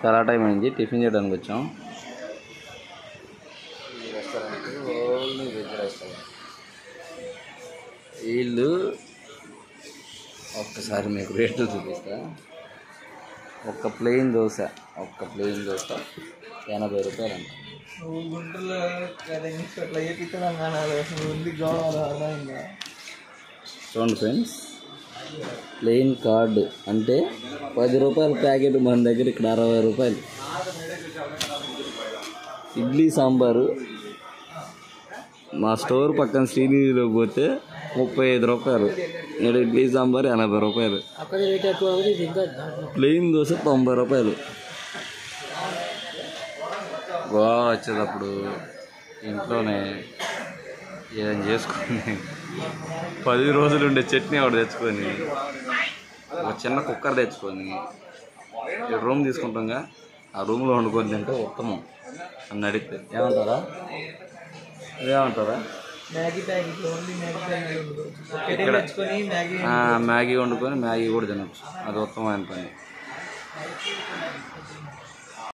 చాలా టైం అయింది, టిఫిన్ చేయడానికి వచ్చాం. వీళ్ళు ఒక్కసారి మీకు రేట్లు చూపిస్తా. ఒక్క ప్లెయిన్ దోశ 80 రూపాయలు అంట. చూడండి ఫ్రెండ్స్, ప్లెయిన్ కార్డు అంటే 10 రూపాయల ప్యాకెట్ మన దగ్గర ఇక్కడ 60 రూపాయలు. ఇడ్లీ సాంబారు మా స్టోర్ పక్కన శ్రీనిధిలో పోతే 35 రూపాయలు. ఇక్కడ ఇడ్లీ సాంబార్ 80 రూపాయలు. ప్లెయిన్ దోశ 90 రూపాయలు. గోవా వచ్చేటప్పుడు ఇంట్లోనే ఏం చేసుకొని 10 రోజులు ఉండే చట్నీ ఒకటి తెచ్చుకొని, ఒక చిన్న కుక్కర్ తెచ్చుకొని రూమ్ తీసుకుంటాంగా, ఆ రూమ్లో వండుకొని తింటే ఉత్తమం అని అడిగితే ఏమంటారా? మ్యాగీ వండుకొని మ్యాగీ కూడా తినచ్చు, అది ఉత్తమమైన పని.